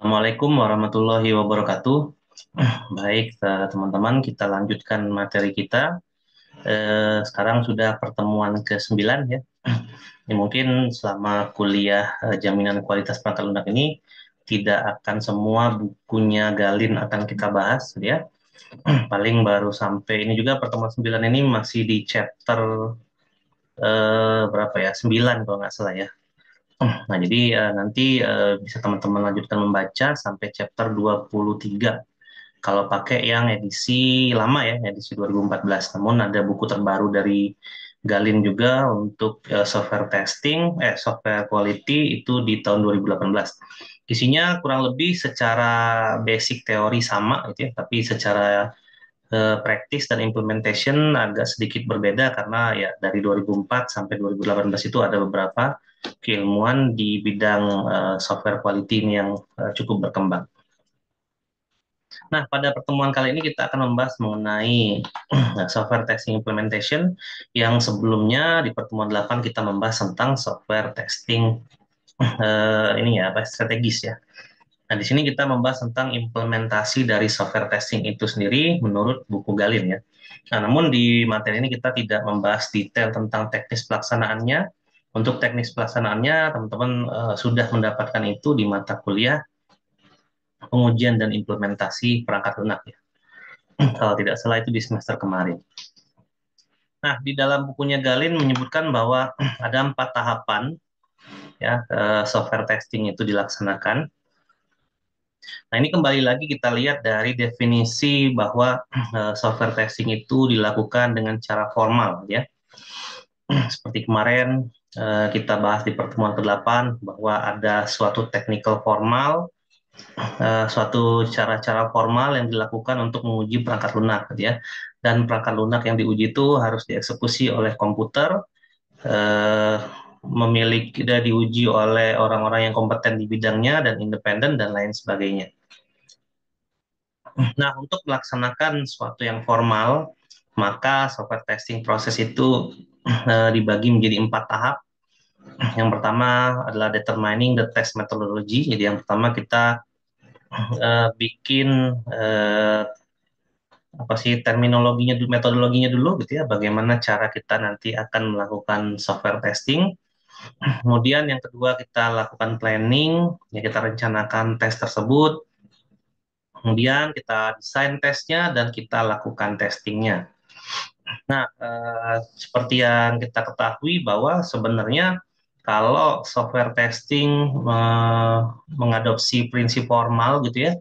Assalamualaikum warahmatullahi wabarakatuh. Baik, teman-teman, kita lanjutkan materi kita. Sekarang sudah pertemuan ke-9 ya. Ya, mungkin selama kuliah jaminan kualitas perangkat lunak ini tidak akan semua bukunya Galin akan kita bahas ya. Paling baru sampai ini juga pertemuan 9 ini masih di chapter berapa ya? 9 kalau nggak salah ya. Nah, jadi nanti bisa teman-teman lanjutkan membaca sampai chapter 23 kalau pakai yang edisi lama ya, edisi 2014. Namun ada buku terbaru dari Galin juga untuk software testing, software quality itu di tahun 2018. Isinya kurang lebih secara basic teori sama gitu ya, tapi secara practice dan implementation agak sedikit berbeda karena ya dari 2004 sampai 2018 itu ada beberapa keilmuan di bidang software quality ini yang cukup berkembang. Nah, pada pertemuan kali ini kita akan membahas mengenai software testing implementation yang sebelumnya di pertemuan 8 kita membahas tentang software testing ini ya, apa strategis ya. Nah, di sini kita membahas tentang implementasi dari software testing itu sendiri menurut buku Galin ya. Nah, namun di materi ini kita tidak membahas detail tentang teknis pelaksanaannya. Untuk teknis pelaksanaannya, teman-teman sudah mendapatkan itu di mata kuliah pengujian dan implementasi perangkat lunak ya. Kalau tidak salah itu di semester kemarin. Nah, di dalam bukunya Galin menyebutkan bahwa ada 4 tahapan ya software testing itu dilaksanakan. Nah, ini kembali lagi kita lihat dari definisi bahwa software testing itu dilakukan dengan cara formal ya. Seperti kemarin kita bahas di pertemuan ke-8 bahwa ada suatu technical formal, suatu cara-cara formal yang dilakukan untuk menguji perangkat lunak gitu ya. Dan perangkat lunak yang diuji itu harus dieksekusi oleh komputer, eh, memiliki dan diuji oleh orang-orang yang kompeten di bidangnya dan independen dan lain sebagainya. Nah, untuk melaksanakan suatu yang formal, maka software testing proses itu dibagi menjadi 4 tahap. Yang pertama adalah determining the test methodology. Jadi yang pertama kita bikin apa sih terminologinya, metodologinya dulu gitu ya, bagaimana cara kita nanti akan melakukan software testing. Kemudian yang kedua kita lakukan planning, ya kita rencanakan tes tersebut. Kemudian kita desain tesnya dan kita lakukan testingnya. Nah, seperti yang kita ketahui bahwa sebenarnya kalau software testing mengadopsi prinsip formal gitu ya,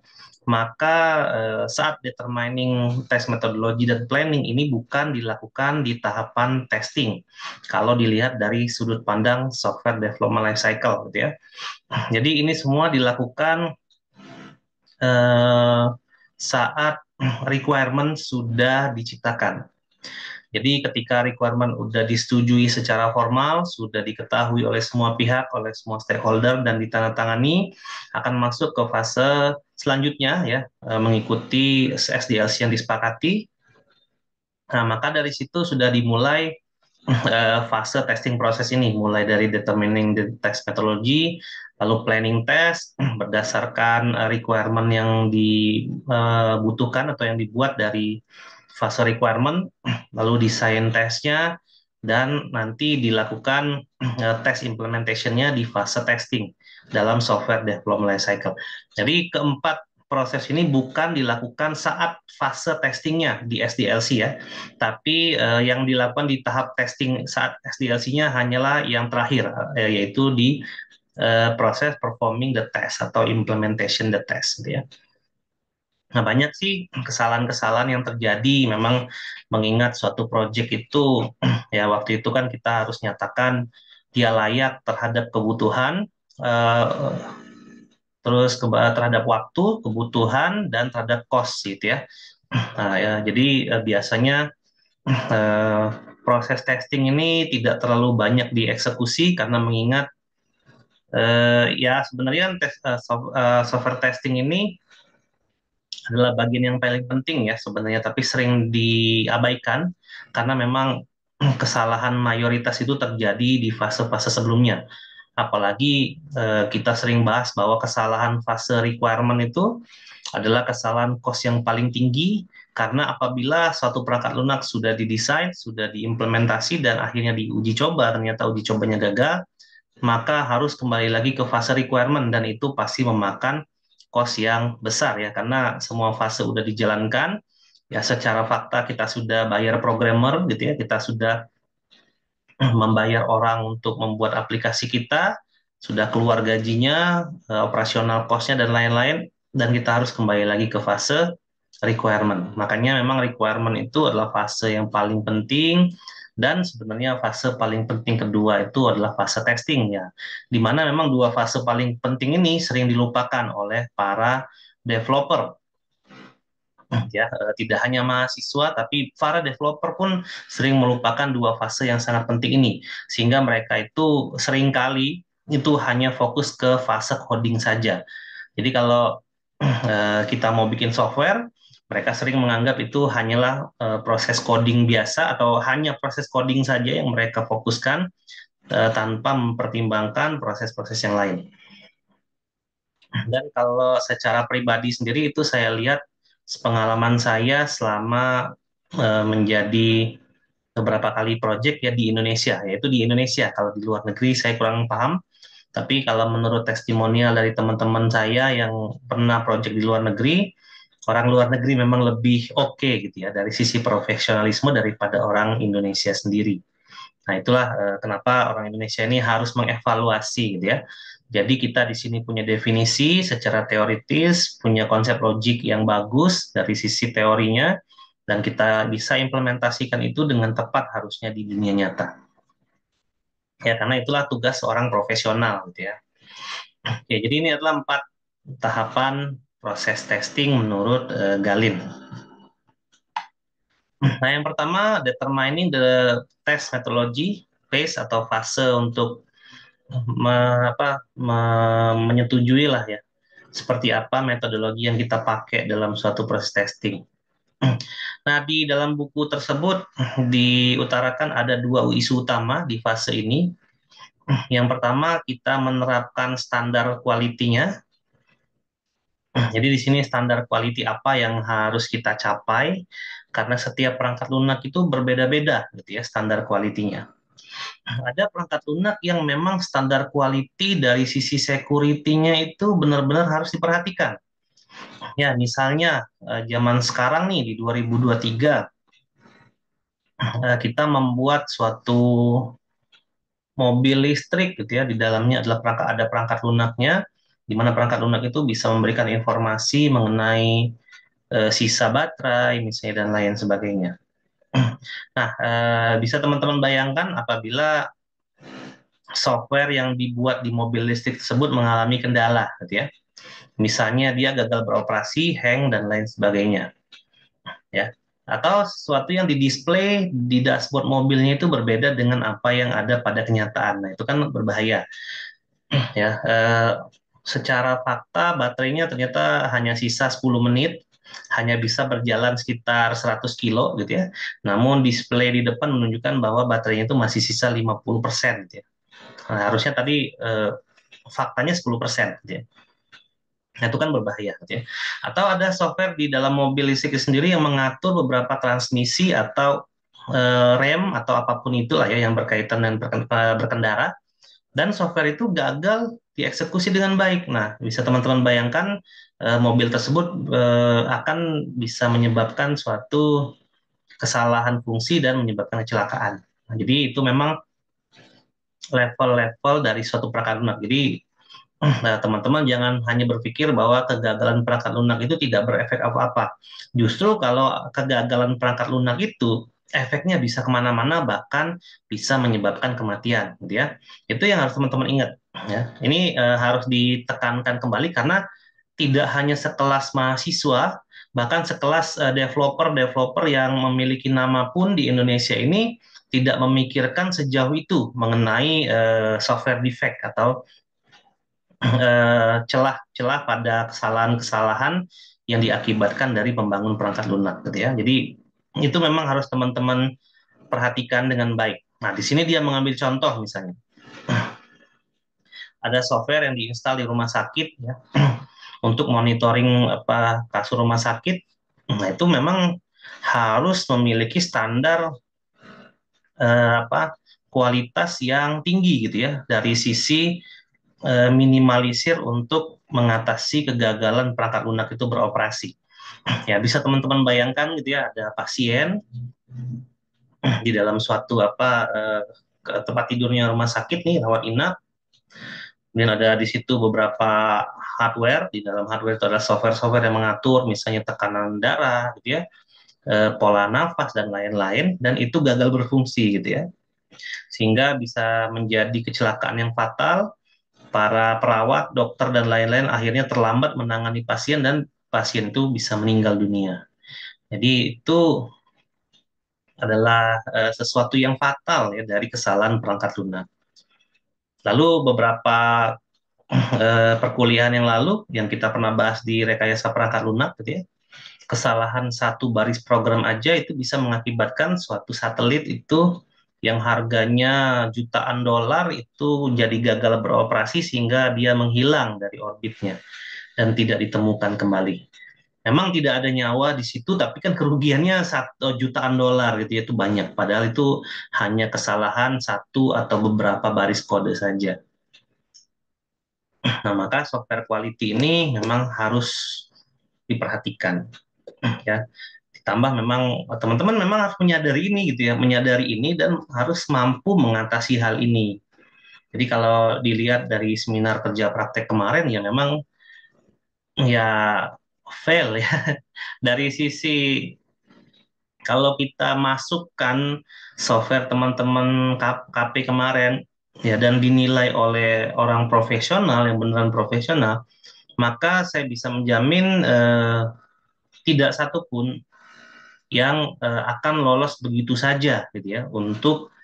maka saat determining test methodology dan planning ini bukan dilakukan di tahapan testing. Kalau dilihat dari sudut pandang software development life cycle gitu ya. Jadi ini semua dilakukan eh, saat requirement sudah diciptakan. Jadi ketika requirement sudah disetujui secara formal, sudah diketahui oleh semua pihak, oleh semua stakeholder dan ditandatangani, akan masuk ke fase selanjutnya ya, mengikuti SDLC yang disepakati. Nah, maka dari situ sudah dimulai fase testing proses ini, mulai dari determining the test methodology, lalu planning test berdasarkan requirement yang dibutuhkan atau yang dibuat dari fase requirement, lalu desain tesnya, dan nanti dilakukan test implementationnya di fase testing dalam software development lifecycle. Jadi keempat proses ini bukan dilakukan saat fase testingnya di SDLC ya, tapi yang dilakukan di tahap testing saat SDLC-nya hanyalah yang terakhir, yaitu di proses performing the test atau implementation the test gitu ya. Nah, banyak sih kesalahan-kesalahan yang terjadi memang mengingat suatu project itu ya waktu itu kan kita harus nyatakan dia layak terhadap kebutuhan, eh, terus terhadap waktu, kebutuhan, dan terhadap cost gitu ya. Nah, ya, jadi biasanya eh, proses testing ini tidak terlalu banyak dieksekusi karena mengingat ya sebenarnya software testing ini adalah bagian yang paling penting ya sebenarnya, tapi sering diabaikan karena memang kesalahan mayoritas itu terjadi di fase-fase sebelumnya. Apalagi kita sering bahas bahwa kesalahan fase requirement itu adalah kesalahan cost yang paling tinggi, karena apabila suatu perangkat lunak sudah didesain, sudah diimplementasi, dan akhirnya diuji coba, ternyata uji cobanya gagal, maka harus kembali lagi ke fase requirement, dan itu pasti memakan cost yang besar ya, karena semua fase udah dijalankan, ya secara fakta kita sudah bayar programmer gitu ya, kita sudah membayar orang untuk membuat aplikasi kita, sudah keluar gajinya, operasional cost-nya dan lain-lain, dan kita harus kembali lagi ke fase requirement. Makanya memang requirement itu adalah fase yang paling penting, dan sebenarnya fase paling penting kedua itu adalah fase testing ya. Di mana memang dua fase paling penting ini sering dilupakan oleh para developer ya, tidak hanya mahasiswa tapi para developer pun sering melupakan dua fase yang sangat penting ini, sehingga mereka itu seringkali itu hanya fokus ke fase coding saja. Jadi kalau kita mau bikin software, mereka sering menganggap itu hanyalah proses coding biasa, atau hanya proses coding saja yang mereka fokuskan tanpa mempertimbangkan proses-proses yang lain. Dan kalau secara pribadi sendiri itu saya lihat pengalaman saya selama menjadi beberapa kali project ya di Indonesia, yaitu di Indonesia. Kalau di luar negeri saya kurang paham, tapi kalau menurut testimonial dari teman-teman saya yang pernah project di luar negeri, orang luar negeri memang lebih oke gitu ya dari sisi profesionalisme daripada orang Indonesia sendiri. Nah, itulah kenapa orang Indonesia ini harus mengevaluasi gitu ya. Jadi kita di sini punya definisi secara teoritis, punya konsep logik yang bagus dari sisi teorinya, dan kita bisa implementasikan itu dengan tepat harusnya di dunia nyata. Ya, karena itulah tugas seorang profesional gitu ya. Oke, jadi ini adalah 4 tahapan proses testing menurut Galin. Nah, yang pertama, determining the test methodology phase atau fase untuk menyetujui lah ya seperti apa metodologi yang kita pakai dalam suatu proses testing. Nah, di dalam buku tersebut diutarakan ada dua isu utama di fase ini. Yang pertama, kita menerapkan standar quality-nya. Jadi di sini standar quality apa yang harus kita capai, karena setiap perangkat lunak itu berbeda-beda gitu ya standar quality-nya. Ada perangkat lunak yang memang standar quality dari sisi security-nya itu benar-benar harus diperhatikan. Ya, misalnya zaman sekarang nih di 2023 kita membuat suatu mobil listrik gitu ya, di dalamnya adalah ada perangkat lunaknya, di mana perangkat lunak itu bisa memberikan informasi mengenai sisa baterai misalnya dan lain sebagainya. Nah, bisa teman-teman bayangkan apabila software yang dibuat di mobil listrik tersebut mengalami kendala, gitu ya. Misalnya dia gagal beroperasi, hang dan lain sebagainya, ya. Atau sesuatu yang didisplay di dashboard mobilnya itu berbeda dengan apa yang ada pada kenyataan. Nah, itu kan berbahaya, ya. Secara fakta baterainya ternyata hanya sisa 10 menit, hanya bisa berjalan sekitar 100 kilo gitu ya. Namun display di depan menunjukkan bahwa baterainya itu masih sisa 50% gitu ya. Nah, harusnya tadi faktanya 10% gitu ya. Nah, itu kan berbahaya gitu ya. Atau ada software di dalam mobil listrik sendiri yang mengatur beberapa transmisi atau rem atau apapun itulah ya yang berkaitan dengan berkendara, dan software itu gagal dieksekusi dengan baik. Nah, bisa teman-teman bayangkan mobil tersebut akan bisa menyebabkan suatu kesalahan fungsi dan menyebabkan kecelakaan. Nah, jadi itu memang level-level dari suatu perangkat lunak. Jadi teman-teman jangan hanya berpikir bahwa kegagalan perangkat lunak itu tidak berefek apa-apa. Justru kalau kegagalan perangkat lunak itu efeknya bisa kemana-mana, bahkan bisa menyebabkan kematian, gitu ya. Itu yang harus teman-teman ingat. Ya. Ini harus ditekankan kembali karena tidak hanya sekelas mahasiswa, bahkan sekelas developer-developer yang memiliki nama pun di Indonesia ini tidak memikirkan sejauh itu mengenai software defect atau celah-celah pada kesalahan-kesalahan yang diakibatkan dari pembangun perangkat lunak gitu ya. Jadi itu memang harus teman-teman perhatikan dengan baik. Nah, di sini dia mengambil contoh misalnya. ada software yang diinstal di rumah sakit ya untuk monitoring apa kasur rumah sakit. Nah, itu memang harus memiliki standar apa kualitas yang tinggi gitu ya dari sisi minimalisir untuk mengatasi kegagalan perangkat lunak itu beroperasi. Ya, bisa teman-teman bayangkan gitu ya, ada pasien di dalam suatu apa tempat tidurnya rumah sakit nih, rawat inap. Kemudian ada di situ beberapa hardware, di dalam hardware itu ada software-software yang mengatur misalnya tekanan darah gitu ya, pola nafas dan lain-lain, dan itu gagal berfungsi gitu ya. Sehingga bisa menjadi kecelakaan yang fatal, para perawat, dokter dan lain-lain akhirnya terlambat menangani pasien dan pasien itu bisa meninggal dunia. Jadi itu adalah sesuatu yang fatal ya dari kesalahan perangkat lunak. Lalu beberapa perkuliahan yang lalu yang kita pernah bahas di rekayasa perangkat lunak gitu ya, kesalahan satu baris program aja itu bisa mengakibatkan suatu satelit itu yang harganya jutaan dolar itu jadi gagal beroperasi sehingga dia menghilang dari orbitnya dan tidak ditemukan kembali. Memang tidak ada nyawa di situ, tapi kan kerugiannya jutaan dolar gitu ya, itu banyak. Padahal itu hanya kesalahan satu atau beberapa baris kode saja. Nah, maka software quality ini memang harus diperhatikan ya. Ditambah memang teman-teman memang harus menyadari ini gitu ya, menyadari ini dan harus mampu mengatasi hal ini. Jadi kalau dilihat dari seminar kerja praktek kemarin ya memang ya fail ya dari sisi kalau kita masukkan software teman-teman KP kemarin ya dan dinilai oleh orang profesional yang beneran profesional, maka saya bisa menjamin tidak satupun yang akan lolos begitu saja gitu ya untuk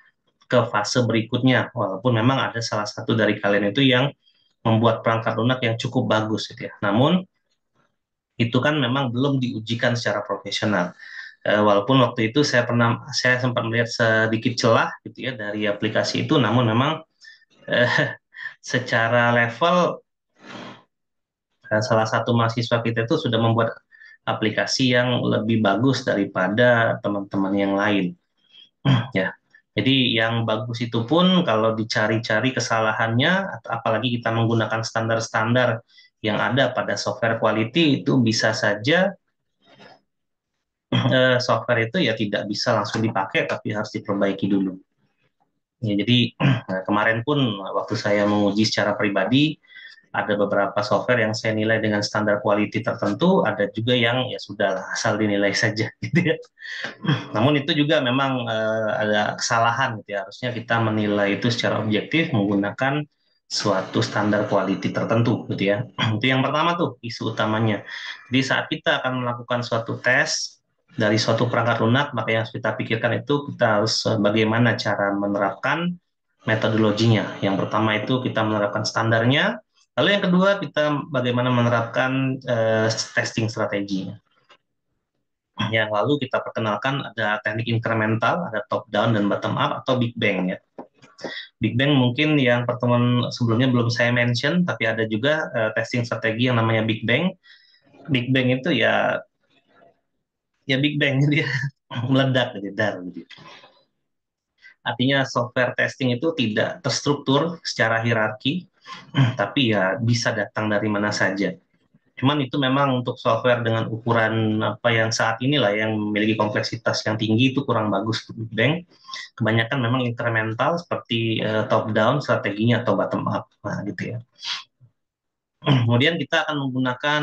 ke fase berikutnya. Walaupun memang ada salah satu dari kalian itu yang membuat perangkat lunak yang cukup bagus gitu ya. Namun itu kan memang belum diujikan secara profesional. Walaupun waktu itu saya sempat melihat sedikit celah gitu ya dari aplikasi itu, namun memang eh, secara level salah satu mahasiswa kita itu sudah membuat aplikasi yang lebih bagus daripada teman-teman yang lain. Ya, jadi yang bagus itu pun kalau dicari-cari kesalahannya, apalagi kita menggunakan standar-standar yang ada pada software quality itu bisa saja software itu ya tidak bisa langsung dipakai tapi harus diperbaiki dulu. Ya, jadi kemarin pun waktu saya menguji secara pribadi ada beberapa software yang saya nilai dengan standar quality tertentu, ada juga yang ya sudah asal dinilai saja gitu ya. Namun itu juga memang ada kesalahan gitu ya. Harusnya kita menilai itu secara objektif menggunakan suatu standar quality tertentu gitu ya. Itu yang pertama tuh isu utamanya. Jadi saat kita akan melakukan suatu tes dari suatu perangkat lunak, maka yang harus kita pikirkan itu kita harus bagaimana cara menerapkan metodologinya. Yang pertama itu kita menerapkan standarnya, lalu yang kedua kita bagaimana menerapkan testing strateginya. Yang lalu kita perkenalkan ada teknik incremental, ada top down dan bottom up atau Big Bang ya. Big Bang mungkin yang pertemuan sebelumnya belum saya mention, tapi ada juga testing strategi yang namanya Big Bang. Big Bang itu ya ya Big Bang dia meledak gitu, dar gitu. Artinya software testing itu tidak terstruktur secara hierarki, tapi ya bisa datang dari mana saja. Cuman itu memang untuk software dengan ukuran apa yang saat inilah yang memiliki kompleksitas yang tinggi itu kurang bagus untuk Big Bang. Kebanyakan memang incremental seperti top down strateginya atau bottom up. Nah, gitu ya. Kemudian kita akan menggunakan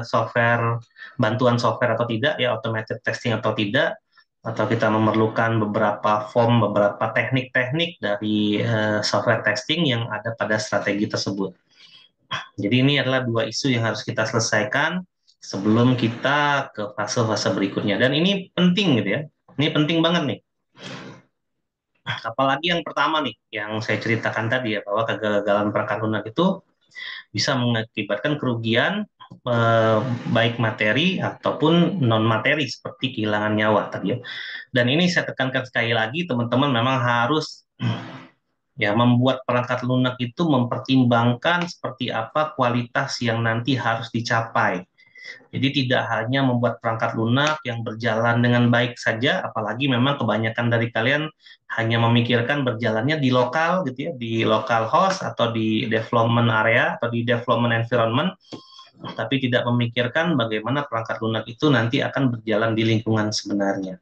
software bantuan software atau tidak ya automated testing atau tidak atau kita memerlukan beberapa form beberapa teknik-teknik dari software testing yang ada pada strategi tersebut. Jadi ini adalah dua isu yang harus kita selesaikan sebelum kita ke fase-fase berikutnya. Dan ini penting gitu ya. Ini penting banget nih. Apalagi yang pertama nih, yang saya ceritakan tadi ya, bahwa kegagalan perangkat lunak itu bisa mengakibatkan kerugian eh, baik materi ataupun non materi seperti kehilangan nyawa tadi ya. Dan ini saya tekankan sekali lagi, teman-teman memang harus Ya, membuat perangkat lunak itu mempertimbangkan seperti apa kualitas yang nanti harus dicapai. Jadi tidak hanya membuat perangkat lunak yang berjalan dengan baik saja, apalagi memang kebanyakan dari kalian hanya memikirkan berjalannya di lokal gitu ya, di local host atau di development area atau di development environment, tapi tidak memikirkan bagaimana perangkat lunak itu nanti akan berjalan di lingkungan sebenarnya.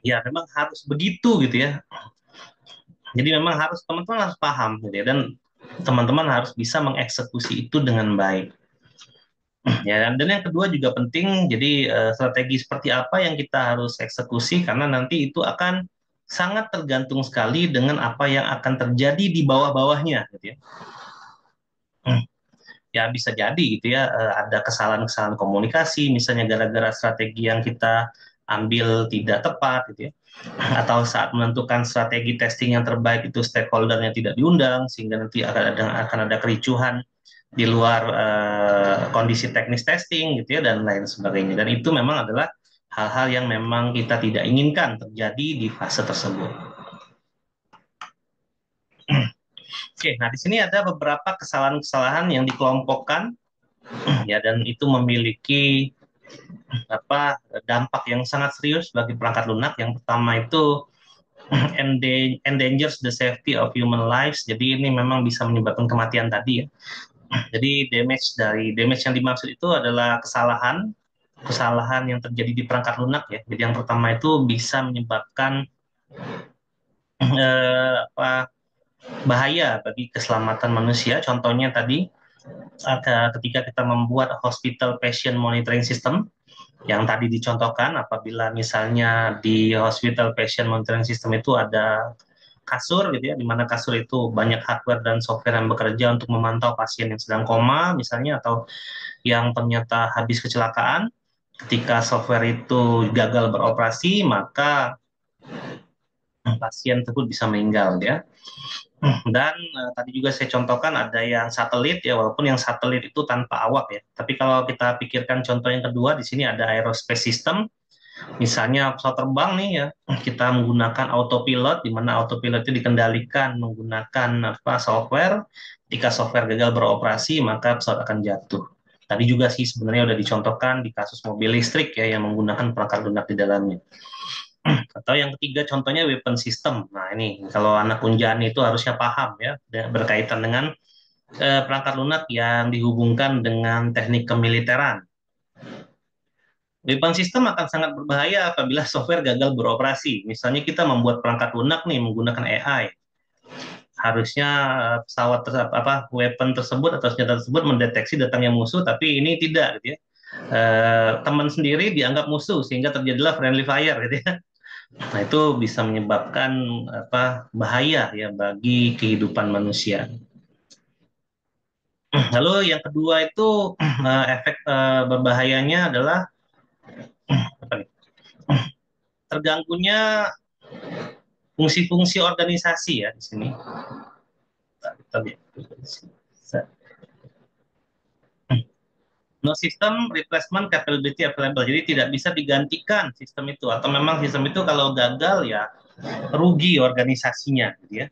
Ya, memang harus begitu gitu ya. Jadi memang harus teman-teman harus paham gitu ya, dan teman-teman harus bisa mengeksekusi itu dengan baik. Ya, dan yang kedua juga penting, jadi strategi seperti apa yang kita harus eksekusi, karena nanti itu akan sangat tergantung sekali dengan apa yang akan terjadi di bawah-bawahnya, gitu ya. Ya bisa jadi gitu ya, ada kesalahan-kesalahan komunikasi, misalnya gara-gara strategi yang kita ambil tidak tepat, gitu ya. Atau saat menentukan strategi testing yang terbaik itu stakeholdernya tidak diundang, sehingga nanti akan ada kericuhan di luar kondisi teknis testing gitu ya, dan lain sebagainya. Dan itu memang adalah hal-hal yang memang kita tidak inginkan terjadi di fase tersebut. Oke, nah di sini ada beberapa kesalahan-kesalahan yang dikelompokkan ya, dan itu memiliki apa dampak yang sangat serius bagi perangkat lunak. Yang pertama itu endangers the safety of human lives. Jadi ini memang bisa menyebabkan kematian tadi ya. Jadi damage yang dimaksud itu adalah kesalahan yang terjadi di perangkat lunak ya. Jadi yang pertama itu bisa menyebabkan apa, bahaya bagi keselamatan manusia. Contohnya tadi ketika kita membuat hospital patient monitoring system yang tadi dicontohkan, apabila misalnya di hospital patient monitoring system itu ada kasur gitu ya, di mana kasur itu banyak hardware dan software yang bekerja untuk memantau pasien yang sedang koma misalnya, atau yang ternyata habis kecelakaan. Ketika software itu gagal beroperasi, maka pasien tersebut bisa meninggal ya. Dan tadi juga saya contohkan ada yang satelit ya, walaupun yang satelit itu tanpa awak ya. Tapi kalau kita pikirkan contoh yang kedua, di sini ada aerospace system. Misalnya pesawat terbang nih ya, kita menggunakan autopilot, di mana autopilot itu dikendalikan menggunakan software. Ketika software gagal beroperasi, maka pesawat akan jatuh. Tadi juga sih sebenarnya udah dicontohkan di kasus mobil listrik ya, yang menggunakan perangkat lunak di dalamnya. Atau yang ketiga contohnya weapon system. Nah ini kalau anak unjani itu harusnya paham ya, berkaitan dengan perangkat lunak yang dihubungkan dengan teknik kemiliteran. Weapon system akan sangat berbahaya apabila software gagal beroperasi. Misalnya kita membuat perangkat lunak nih menggunakan AI. Harusnya pesawat weapon tersebut atau senjata tersebut mendeteksi datangnya musuh, tapi ini tidak gitu ya. Teman sendiri dianggap musuh sehingga terjadilah friendly fire gitu ya. Nah, itu bisa menyebabkan bahaya ya bagi kehidupan manusia. Lalu yang kedua itu efek berbahayanya adalah apa nih? Terganggunya fungsi-fungsi organisasi ya di sini. Kita lihat. No system replacement capability available. Jadi tidak bisa digantikan sistem itu, atau memang sistem itu kalau gagal ya rugi organisasinya gitu ya.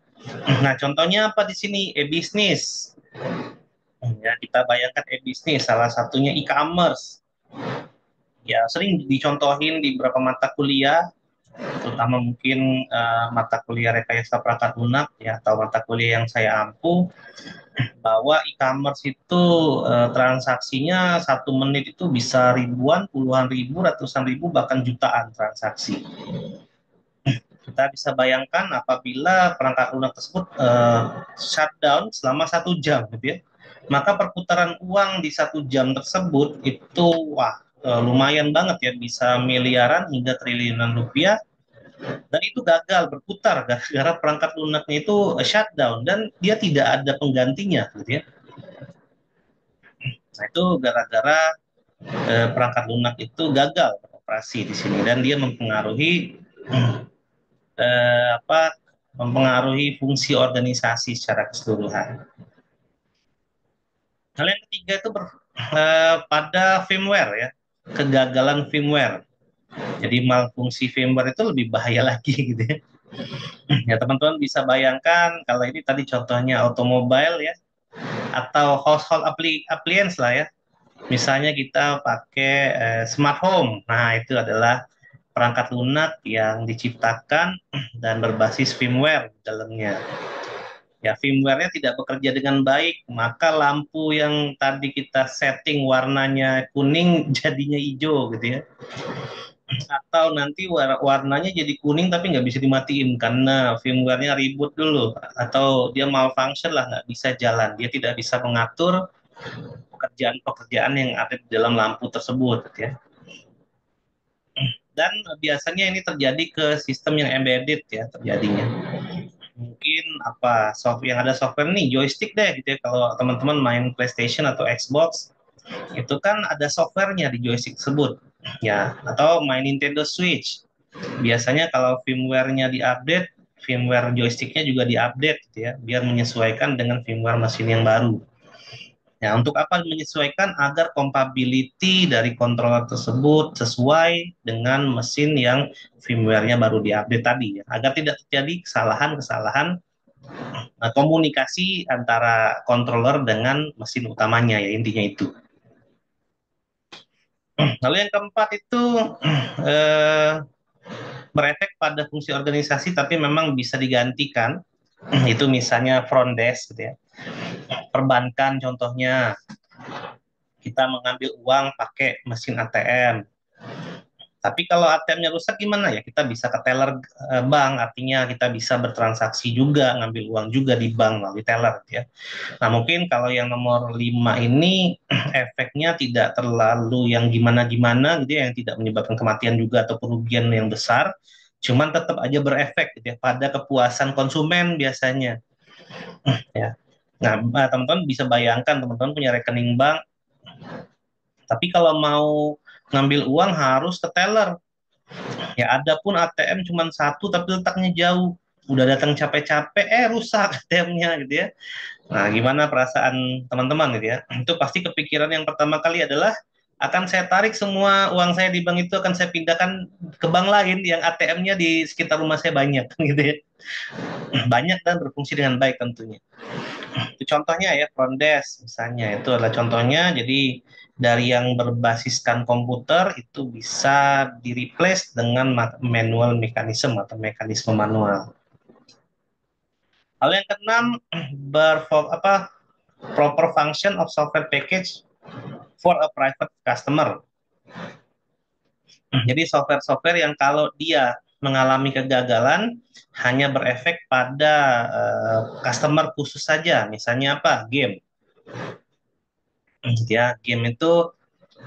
Nah, contohnya apa di sini? E-business. Ya, kita bayangkan e-business, salah satunya e-commerce. Ya, sering dicontohin di beberapa mata kuliah, terutama mungkin mata kuliah rekayasa perangkat lunak ya, atau mata kuliah yang saya ampu, bahwa e-commerce itu transaksinya 1 menit itu bisa ribuan, puluhan ribu, ratusan ribu, bahkan jutaan transaksi. Kita bisa bayangkan apabila perangkat lunak tersebut shutdown selama 1 jam, gitu ya, maka perputaran uang di 1 jam tersebut itu lumayan banget ya, bisa miliaran hingga triliunan rupiah, dan itu gagal berputar gara-gara perangkat lunaknya itu shutdown dan dia tidak ada penggantinya, gitu ya. Nah, itu gara-gara perangkat lunak itu gagal beroperasi di sini, dan dia mempengaruhi apa mempengaruhi fungsi organisasi secara keseluruhan. Hal yang ketiga itu pada firmware ya, kegagalan firmware. Jadi malfungsi firmware itu lebih bahaya lagi gitu ya. Ya teman-teman bisa bayangkan kalau ini tadi contohnya automobile ya, atau household appliance lah ya. Misalnya kita pakai smart home. Nah, itu adalah perangkat lunak yang diciptakan dan berbasis firmware di dalamnya. Ya, firmware-nya tidak bekerja dengan baik, maka lampu yang tadi kita setting warnanya kuning jadinya hijau gitu ya. Atau nanti warnanya jadi kuning tapi nggak bisa dimatiin karena firmware-nya ribut dulu. Atau dia malfunction lah, nggak bisa jalan. Dia tidak bisa mengatur pekerjaan-pekerjaan yang ada di dalam lampu tersebut gitu ya. Dan biasanya ini terjadi ke sistem yang embedded ya terjadinya. Mungkin apa yang ada software nih joystick deh gitu ya, kalau teman-teman main PlayStation atau Xbox itu kan ada softwarenya di joystick tersebut ya, atau main Nintendo Switch biasanya kalau firmware-nya diupdate, firmware joysticknya juga diupdate gitu ya biar menyesuaikan dengan firmware mesin yang baru. Ya, untuk apa menyesuaikan agar compatibility dari controller tersebut sesuai dengan mesin yang firmware-nya baru diupdate tadi ya, agar tidak terjadi kesalahan-kesalahan komunikasi antara controller dengan mesin utamanya ya, intinya itu. Lalu yang keempat itu eh, berefek pada fungsi organisasi tapi memang bisa digantikan. Itu misalnya front desk gitu ya. Perbankan contohnya, kita mengambil uang pakai mesin ATM. Tapi kalau ATM-nya rusak gimana ya? Kita bisa ke teller bank, artinya kita bisa bertransaksi juga, ngambil uang juga di bank melalui teller gitu ya. Nah, mungkin kalau yang nomor 5 ini efeknya tidak terlalu yang gimana-gimana gitu ya, yang tidak menyebabkan kematian juga atau kerugian yang besar, cuman tetap aja berefek gitu ya pada kepuasan konsumen biasanya ya. Nah, teman-teman bisa bayangkan teman-teman punya rekening bank, tapi kalau mau ngambil uang harus ke teller. Ya, ada pun ATM cuma satu tapi letaknya jauh. Udah datang capek-capek, rusak ATM-nya gitu ya. Nah, gimana perasaan teman-teman gitu ya? Itu pasti kepikiran yang pertama kali adalah akan saya tarik semua uang saya di bank itu akan saya pindahkan ke bank lain yang ATM-nya di sekitar rumah saya banyak gitu ya. Banyak dan berfungsi dengan baik tentunya. Itu contohnya ya front desk misalnya itu adalah contohnya. Jadi dari yang berbasiskan komputer itu bisa di replace dengan manual mekanisme atau mekanisme manual. Lalu yang keenam proper function of software package for a private customer. Jadi software-software yang kalau dia mengalami kegagalan hanya berefek pada customer khusus saja. Misalnya apa? Game. Ya, game itu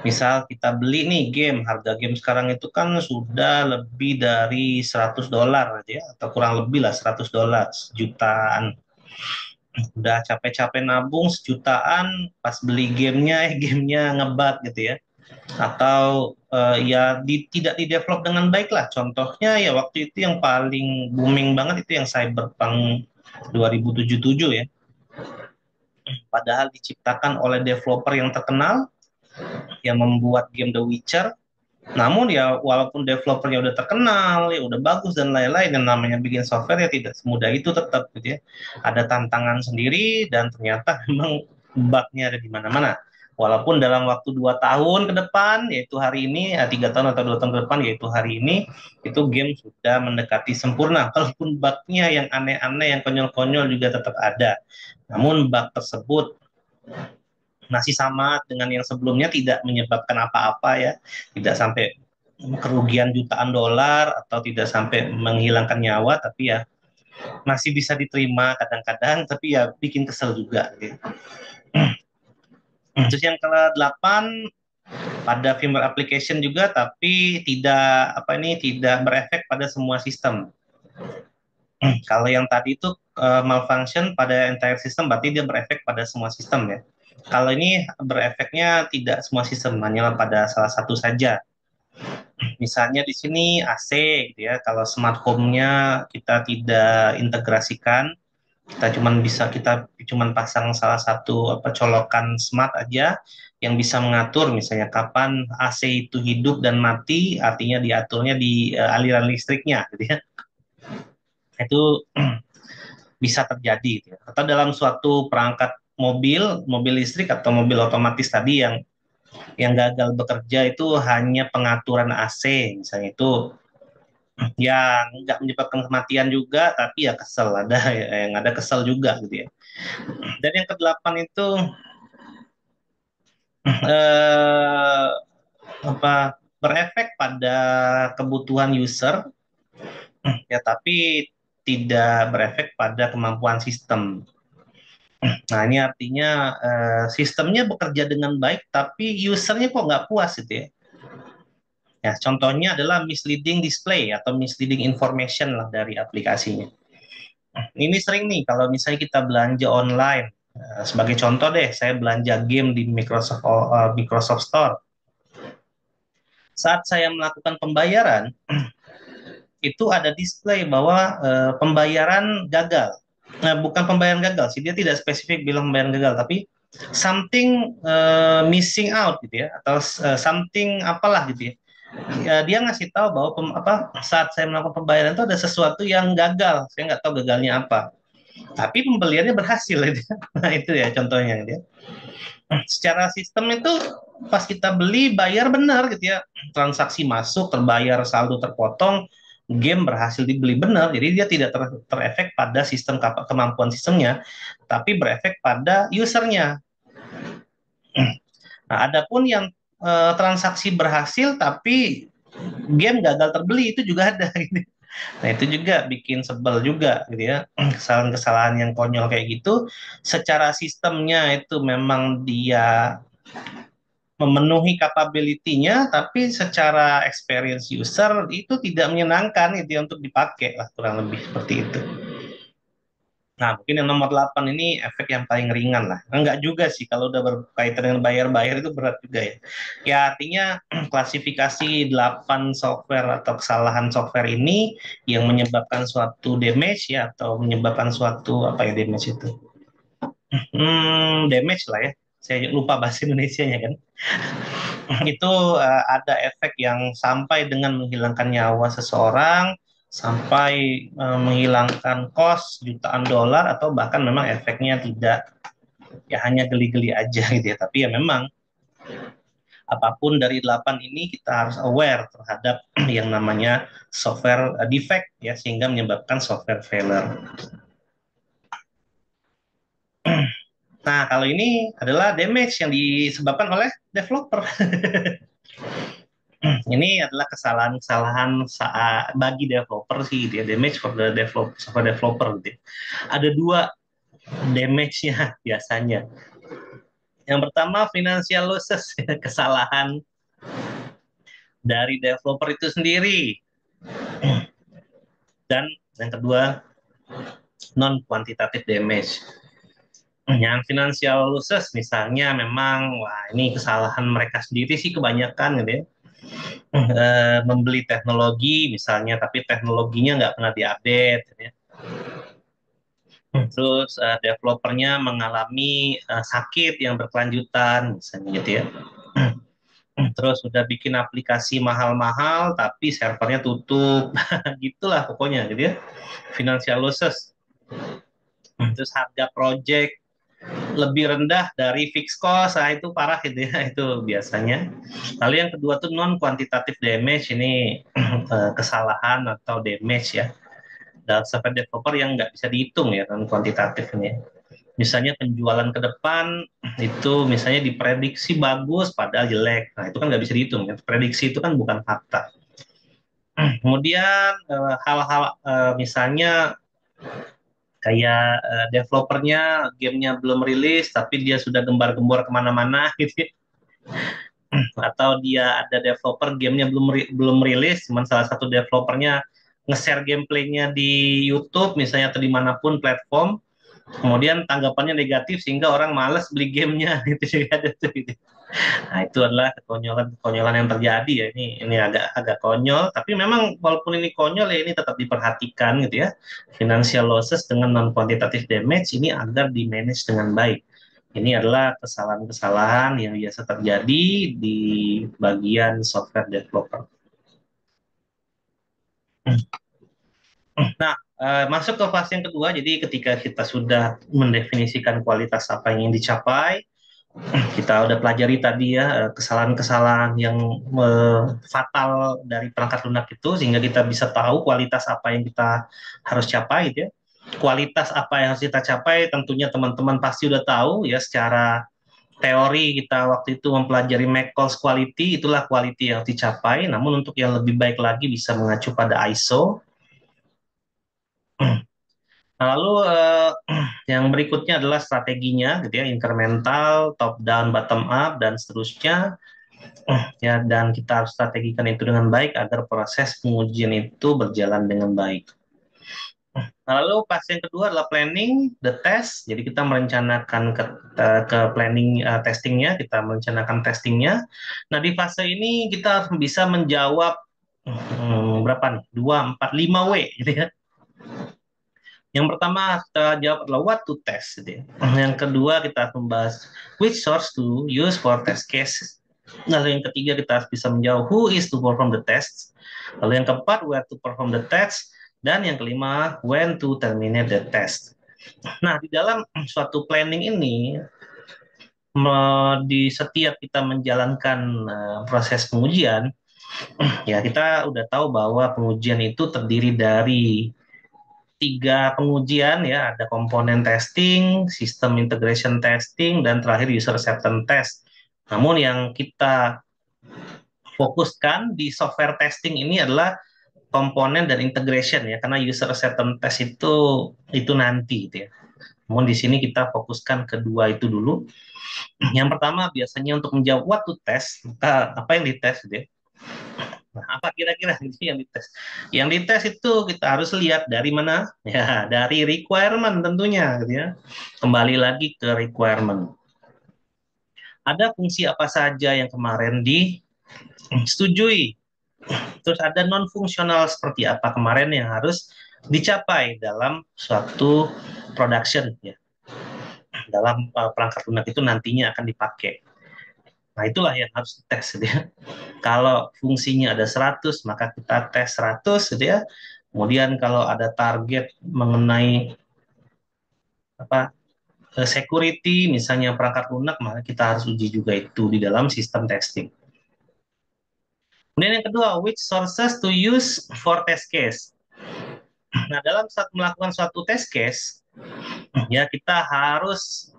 misal kita beli nih game, harga game sekarang itu kan sudah lebih dari $100 aja ya, atau kurang lebih lah $100, sejutaan. Udah capek-capek nabung sejutaan, pas beli gamenya ngebug gitu ya. Atau ya tidak di-develop dengan baik lah. Contohnya ya waktu itu yang paling booming banget itu yang Cyberpunk 2077 ya. Padahal diciptakan oleh developer yang terkenal yang membuat game The Witcher. Namun ya walaupun developernya udah terkenal, ya udah bagus dan lain-lain, yang namanya bikin software ya tidak semudah itu tetap gitu ya. Ada tantangan sendiri dan ternyata memang bugnya ada di mana-mana. Walaupun dalam waktu 2 tahun ke depan, yaitu hari ini, 3 tahun atau 2 tahun ke depan, yaitu hari ini, itu game sudah mendekati sempurna. Walaupun bugnya yang aneh-aneh, yang konyol-konyol juga tetap ada. Namun bug tersebut masih sama dengan yang sebelumnya, tidak menyebabkan apa-apa ya, tidak sampai kerugian jutaan dolar atau tidak sampai menghilangkan nyawa, tapi ya masih bisa diterima kadang-kadang, tapi ya bikin kesel juga gitu. Terus yang ke-8 pada firmware application juga, tapi tidak berefek pada semua sistem. Kalau yang tadi itu malfunction pada entire system, berarti dia berefek pada semua sistem ya. Kalau ini berefeknya tidak semua sistem, hanya pada salah satu saja. Misalnya di sini AC gitu ya. Kalau smart home-nya kita tidak integrasikan, kita cuman pasang salah satu colokan smart aja yang bisa mengatur misalnya kapan AC itu hidup dan mati, artinya diaturnya di aliran listriknya gitu ya. Itu bisa terjadi gitu ya. Atau dalam suatu perangkat mobil listrik atau mobil otomatis tadi yang gagal bekerja itu hanya pengaturan AC misalnya itu yang nggak menyebabkan kematian juga tapi ya kesel ada yang ada kesel juga gitu ya. Dan yang kedelapan itu eh, apa berefek pada kebutuhan user ya tapi tidak berefek pada kemampuan sistem. Nah, ini artinya sistemnya bekerja dengan baik, tapi usernya kok nggak puas gitu ya. Ya, contohnya adalah misleading display atau misleading information lah dari aplikasinya. Ini sering nih kalau misalnya kita belanja online. Sebagai contoh deh, saya belanja game di Microsoft Store. Saat saya melakukan pembayaran, itu ada display bahwa pembayaran gagal. Nah, bukan pembayaran gagal sih, dia tidak spesifik bilang pembayaran gagal, tapi something missing out gitu ya, atau something apalah gitu ya. Ya, dia ngasih tahu bahwa saat saya melakukan pembayaran itu ada sesuatu yang gagal, saya nggak tahu gagalnya apa. Tapi pembeliannya berhasil gitu. Nah, itu ya contohnya gitu ya. Secara sistem itu pas kita beli bayar benar gitu ya, transaksi masuk terbayar saldo terpotong, game berhasil dibeli benar, jadi dia tidak terefek pada sistem kemampuan sistemnya tapi berefek pada usernya. Nah, adapun yang transaksi berhasil tapi game gagal terbeli itu juga ada gitu. Nah, itu juga bikin sebel juga gitu ya. Kesalahan-kesalahan yang konyol kayak gitu secara sistemnya itu memang dia memenuhi capability-nya, tapi secara experience user itu tidak menyenangkan itu ya, untuk dipakai lah kurang lebih seperti itu. Nah, mungkin yang nomor 8 ini efek yang paling ringan lah. Enggak juga sih, kalau udah berkaitan dengan bayar-bayar itu berat juga ya. Ya artinya klasifikasi 8 software atau kesalahan software ini yang menyebabkan suatu damage ya, atau menyebabkan suatu apa ya damage itu. Damage lah ya. Saya lupa bahasa Indonesianya kan. Itu ada efek yang sampai dengan menghilangkan nyawa seseorang, sampai menghilangkan kos jutaan dolar, atau bahkan memang efeknya tidak ya hanya geli-geli aja gitu ya. Tapi ya memang apapun dari 8 ini kita harus aware terhadap yang namanya software defect ya sehingga menyebabkan software failure. Nah, kalau ini adalah damage yang disebabkan oleh developer. Ini adalah kesalahan-kesalahan bagi developer sih, dia damage for the software developer gitu ya. Ada dua damage-nya biasanya. Yang pertama financial losses, kesalahan dari developer itu sendiri. Dan yang kedua non quantitative damage. Yang financial losses misalnya memang wah ini kesalahan mereka sendiri sih kebanyakan gitu ya. Membeli teknologi misalnya tapi teknologinya nggak pernah diupdate gitu ya. Terus developernya mengalami sakit yang berkelanjutan misalnya gitu ya. Terus udah bikin aplikasi mahal-mahal tapi servernya tutup. Gitulah pokoknya gitu ya. Financial losses. Terus harga project lebih rendah dari fixed cost, nah itu parah gitu ya, itu biasanya. Lalu yang kedua tuh non quantitative damage, ini kesalahan atau damage ya dalam software developer yang nggak bisa dihitung ya non kuantitatif ini. Misalnya penjualan ke depan itu misalnya diprediksi bagus padahal jelek, nah itu kan nggak bisa dihitung ya. Prediksi itu kan bukan fakta. Kemudian hal-hal misalnya kayak developernya gamenya belum rilis tapi dia sudah gembar-gembor kemana-mana gitu ya. Atau dia ada developer gamenya belum rilis, cuman salah satu developernya nge-share gameplaynya di YouTube misalnya atau dimanapun platform, kemudian tanggapannya negatif sehingga orang males beli gamenya gitu juga ada tuh gitu. Nah itu adalah kekonyolan yang terjadi ya, ini agak agak konyol tapi memang walaupun ini konyol ya ini tetap diperhatikan gitu ya, financial losses dengan non quantitative damage ini agar di manage dengan baik. Ini adalah kesalahan-kesalahan yang biasa terjadi di bagian software developer. Nah, Masuk ke fase yang kedua, jadi ketika kita sudah mendefinisikan kualitas apa yang ingin dicapai, kita udah pelajari tadi ya kesalahan-kesalahan yang fatal dari perangkat lunak itu, sehingga kita bisa tahu kualitas apa yang kita harus capai gitu ya. Kualitas apa yang harus kita capai tentunya teman-teman pasti udah tahu ya, secara teori kita waktu itu mempelajari McCall's quality, itulah quality yang harus dicapai. Namun untuk yang lebih baik lagi bisa mengacu pada ISO. Lalu yang berikutnya adalah strateginya, gitu ya, incremental, top down, bottom up, dan seterusnya. Ya, dan kita harus strategikan itu dengan baik agar proses pengujian itu berjalan dengan baik. Lalu fase yang kedua adalah planning, the test. Jadi kita merencanakan ke planning testingnya, kita merencanakan testingnya. Nah di fase ini kita harus bisa menjawab berapa nih? 2, 4, 5 W gitu ya. Yang pertama kita jawab adalah what to test, gitu ya. Yang kedua kita membahas which source to use for test case. Lalu yang ketiga kita harus bisa menjawab who is to perform the test. Lalu yang keempat where to perform the test. Dan yang kelima when to terminate the test. Nah di dalam suatu planning ini di setiap kita menjalankan proses pengujian, ya kita udah tahu bahwa pengujian itu terdiri dari 3 pengujian ya, ada komponen testing, sistem integration testing, dan terakhir user acceptance test. Namun yang kita fokuskan di software testing ini adalah komponen dan integration ya, karena user acceptance test itu nanti gitu ya. Namun di sini kita fokuskan kedua itu dulu. Yang pertama biasanya untuk menjawab what to test, apa yang dites gitu ya. Nah, apa kira-kira yang dites? Yang dites itu kita harus lihat dari mana? Ya, dari requirement tentunya, gitu ya. Kembali lagi ke requirement. Ada fungsi apa saja yang kemarin disetujui? Terus ada non fungsional seperti apa kemarin yang harus dicapai dalam suatu production ya. Dalam perangkat lunak itu nantinya akan dipakai. Nah, itulah yang harus dites gitu ya. Kalau fungsinya ada 100, maka kita tes 100 gitu ya. Kemudian kalau ada target mengenai apa security, misalnya perangkat lunak, maka kita harus uji juga itu di dalam sistem testing. Kemudian yang kedua, which sources to use for test case. Nah, dalam saat melakukan suatu test case, ya kita harus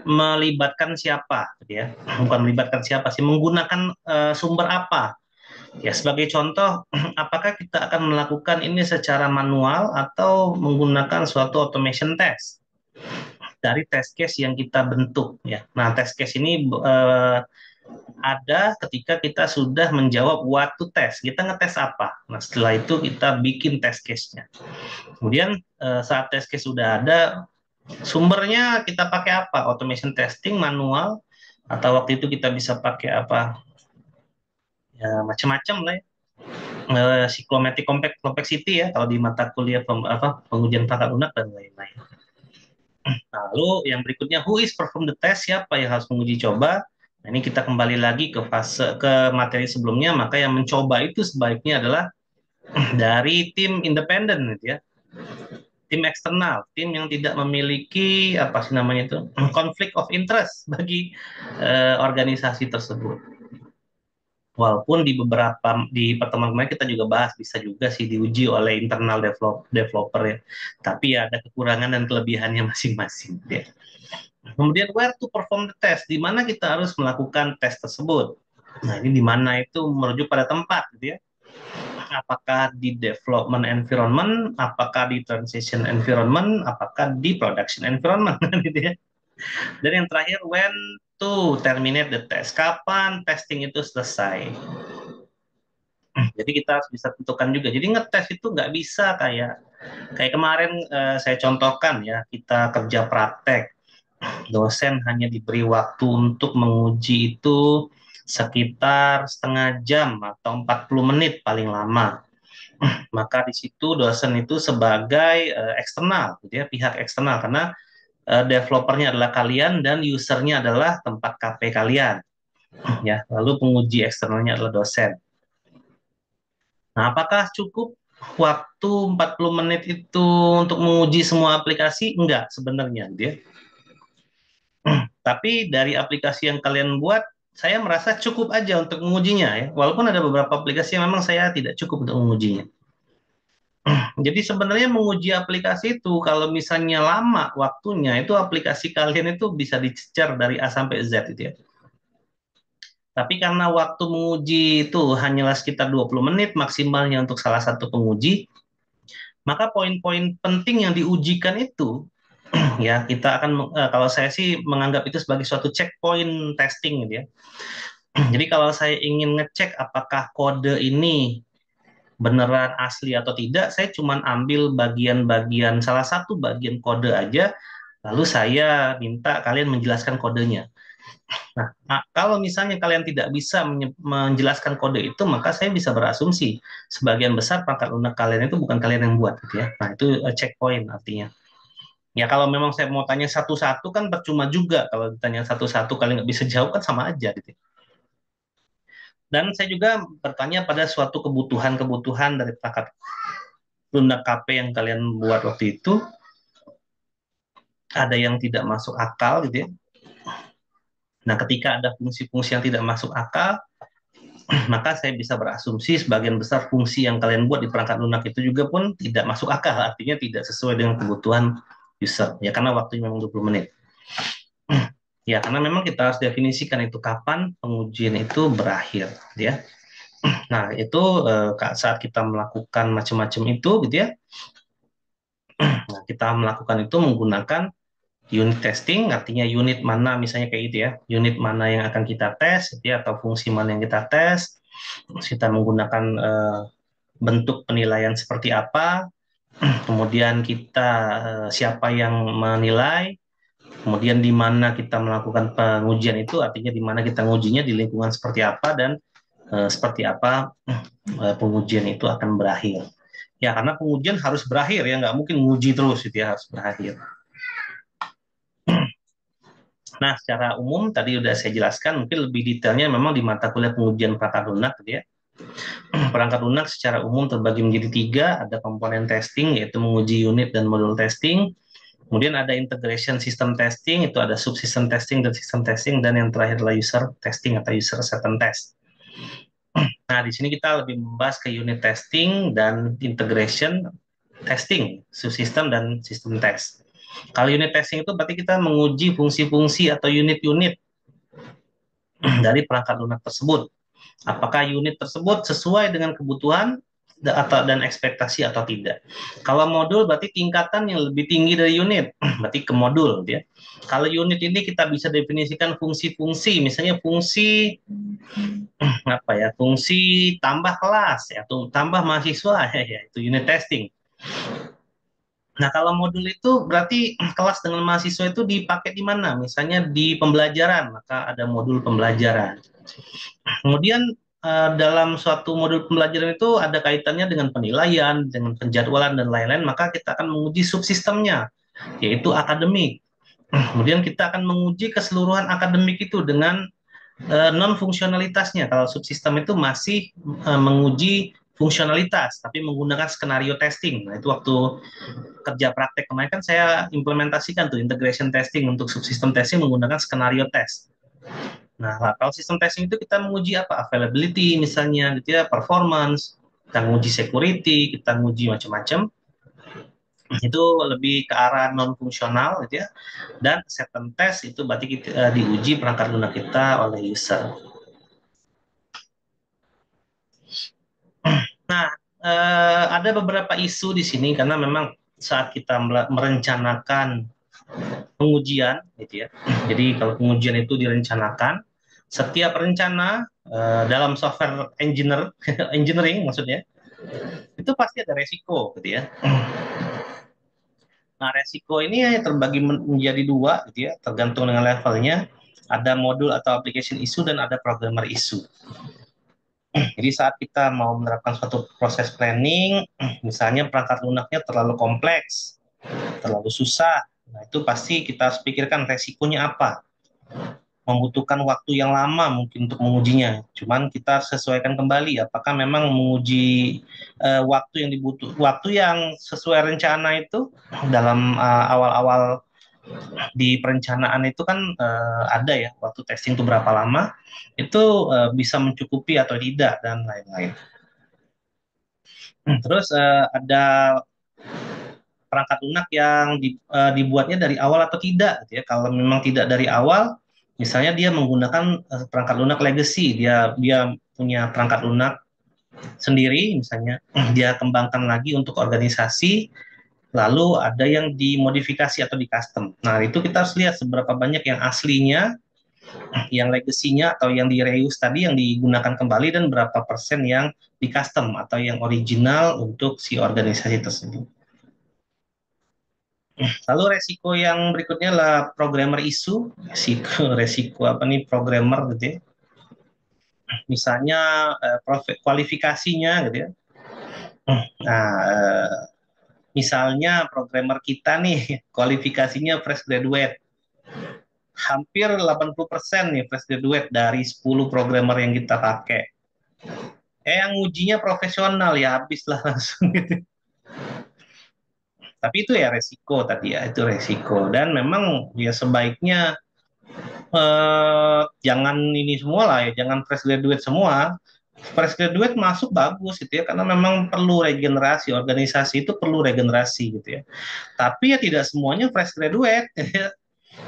melibatkan siapa, gitu ya. Bukan melibatkan siapa sih, menggunakan sumber apa. Ya, sebagai contoh, apakah kita akan melakukan ini secara manual atau menggunakan suatu automation test dari test case yang kita bentuk ya. Nah, test case ini ada ketika kita sudah menjawab what to test. Kita ngetes apa? Nah, setelah itu kita bikin test case-nya. Kemudian saat test case sudah ada, sumbernya kita pakai apa? Automation testing, manual, atau waktu itu kita bisa pakai apa? Ya, macam-macam lah ya. Psychometric complexity ya kalau di mata kuliah pengujian perangkat lunak dan lain-lain. Lalu yang berikutnya who is perform the test, siapa yang harus menguji coba. Nah, ini kita kembali lagi ke materi sebelumnya, maka yang mencoba itu sebaiknya adalah dari tim independen gitu ya. Tim eksternal, tim yang tidak memiliki apa sih namanya itu konflik of interest bagi organisasi tersebut. Walaupun di pertemuan kemarin kita juga bahas bisa juga sih diuji oleh internal developer ya. Tapi ya ada kekurangan dan kelebihannya masing-masing ya. Kemudian where to perform the test, di mana kita harus melakukan tes tersebut. Nah, ini di mana itu merujuk pada tempat gitu ya. Apakah di development environment, apakah di transition environment, apakah di production environment gitu ya. Dan yang terakhir when to terminate the test, kapan testing itu selesai. Jadi kita harus bisa tentukan juga. Jadi ngetes itu nggak bisa kayak kemarin saya contohkan ya, kita kerja praktek. Dosen hanya diberi waktu untuk menguji itu sekitar setengah jam atau 40 menit paling lama. Maka di situ dosen itu sebagai eksternal, gitu ya, pihak eksternal karena developernya adalah kalian dan usernya adalah tempat KP kalian. Ya, lalu penguji eksternalnya adalah dosen. Nah, apakah cukup waktu 40 menit itu untuk menguji semua aplikasi, enggak sebenarnya gitu ya. Tapi dari aplikasi yang kalian buat, saya merasa cukup aja untuk mengujinya ya. Walaupun ada beberapa aplikasi yang memang saya tidak cukup untuk mengujinya. Jadi sebenarnya menguji aplikasi itu kalau misalnya lama waktunya, itu aplikasi kalian itu bisa dicecer dari A sampai Z itu ya. Tapi karena waktu menguji itu hanyalah sekitar 20 menit maksimalnya untuk salah satu penguji, maka poin-poin penting yang diujikan itu ya kita akan kalau saya sih menganggap itu sebagai suatu checkpoint testing gitu ya. Jadi kalau saya ingin ngecek apakah kode ini beneran asli atau tidak, saya cuma ambil bagian-bagian salah satu bagian kode aja, lalu saya minta kalian menjelaskan kodenya. Nah, kalau misalnya kalian tidak bisa menjelaskan kode itu, maka saya bisa berasumsi sebagian besar perangkat lunak kalian itu bukan kalian yang buat, gitu ya. Nah, itu checkpoint artinya. Ya kalau memang saya mau tanya satu-satu kan percuma juga. Kalau ditanya satu-satu kalian nggak bisa jawab kan sama aja, gitu. Dan saya juga bertanya pada suatu kebutuhan-kebutuhan dari perangkat lunak KP yang kalian buat waktu itu, ada yang tidak masuk akal, gitu ya. Nah, ketika ada fungsi-fungsi yang tidak masuk akal, maka saya bisa berasumsi sebagian besar fungsi yang kalian buat di perangkat lunak itu juga pun tidak masuk akal, artinya tidak sesuai dengan kebutuhan user. Ya, karena waktunya memang 20 menit. Ya, karena memang kita harus definisikan itu kapan pengujian itu berakhir, ya. Nah, itu saat kita melakukan macam-macam itu, gitu ya. Nah, kita melakukan itu menggunakan unit testing, artinya unit mana misalnya kayak gitu ya, unit mana yang akan kita tes, gitu ya, atau fungsi mana yang kita tes. Terus kita menggunakan bentuk penilaian seperti apa, kemudian kita siapa yang menilai, kemudian di mana kita melakukan pengujian itu, artinya di mana kita ngujinya di lingkungan seperti apa, dan seperti apa pengujian itu akan berakhir. Ya, karena pengujian harus berakhir ya, nggak mungkin nguji terus gitu ya, harus berakhir. Nah, secara umum tadi udah saya jelaskan, mungkin lebih detailnya memang di mata kuliah pengujian perangkat lunak gitu ya. Perangkat lunak secara umum terbagi menjadi tiga, ada komponen testing yaitu menguji unit dan modul testing. Kemudian ada integration system testing, itu ada subsystem testing dan system testing, dan yang terakhir adalah user testing atau user acceptance test. Nah, di sini kita lebih membahas ke unit testing dan integration testing, subsystem dan sistem test. Kalau unit testing itu berarti kita menguji fungsi-fungsi atau unit-unit dari perangkat lunak tersebut. Apakah unit tersebut sesuai dengan kebutuhan dan ekspektasi atau tidak. Kalau modul berarti tingkatan yang lebih tinggi dari unit, berarti ke modul ya. Kalau unit ini kita bisa definisikan fungsi-fungsi, misalnya fungsi apa ya, fungsi tambah kelas ya, atau tambah mahasiswa ya, itu unit testing. Nah, kalau modul itu berarti kelas dengan mahasiswa itu dipakai di mana? Misalnya di pembelajaran, maka ada modul pembelajaran. Kemudian dalam suatu modul pembelajaran itu ada kaitannya dengan penilaian, dengan penjadwalan dan lain-lain, maka kita akan menguji subsistemnya, yaitu akademik. Kemudian kita akan menguji keseluruhan akademik itu dengan non fungsionalitasnya. Kalau subsistem itu masih menguji fungsionalitas, tapi menggunakan skenario testing. Nah, itu waktu kerja praktek kemarin kan saya implementasikan tuh integration testing untuk subsistem testing menggunakan skenario test. Nah, kalau sistem testing itu kita menguji apa? Availability misalnya, gitu ya, performance, kita menguji security, kita menguji macam-macam. Itu lebih ke arah non fungsional, gitu ya. Dan acceptance test itu berarti kita, diuji perangkat lunak kita oleh user. Nah, ada beberapa isu di sini karena memang saat kita merencanakan pengujian, gitu ya. Jadi kalau pengujian itu direncanakan, setiap rencana dalam software engineering maksudnya, itu pasti ada resiko, gitu ya. Nah, resiko ini terbagi menjadi dua, gitu ya, tergantung dengan levelnya. Ada modul atau application issue dan ada programmer issue. Jadi saat kita mau menerapkan suatu proses planning, misalnya perangkat lunaknya terlalu kompleks, terlalu susah, nah itu pasti kita harus pikirkan resikonya apa. membutuhkan waktu yang lama mungkin untuk mengujinya. Cuman kita sesuaikan kembali apakah memang menguji waktu yang sesuai rencana itu dalam awal-awal di perencanaan itu kan ada ya waktu testing itu berapa lama itu bisa mencukupi atau tidak dan lain-lain. Terus ada perangkat lunak yang dibuatnya dari awal atau tidak gitu ya. Kalau memang tidak dari awal, misalnya dia menggunakan perangkat lunak legacy, dia dia punya perangkat lunak sendiri, misalnya dia kembangkan lagi untuk organisasi, lalu ada yang dimodifikasi atau di custom. Nah, itu kita harus lihat seberapa banyak yang aslinya, yang legasinya atau yang di reuse tadi yang digunakan kembali dan berapa persen yang di custom atau yang original untuk si organisasi tersebut. Lalu resiko yang berikutnya adalah programmer isu, resiko apa nih programmer gitu ya. Misalnya kualifikasinya gitu ya. Nah, misalnya programmer kita nih kualifikasinya fresh graduate. Hampir 80% nih fresh graduate dari 10 programmer yang kita pakai. Yang ujinya profesional ya habislah langsung gitu. Tapi itu ya resiko tadi ya, itu resiko. Dan memang ya sebaiknya jangan ini semua lah ya, jangan fresh graduate semua. Fresh graduate masuk bagus gitu ya, karena memang perlu regenerasi, organisasi itu perlu regenerasi gitu ya. Tapi ya tidak semuanya fresh graduate, ya.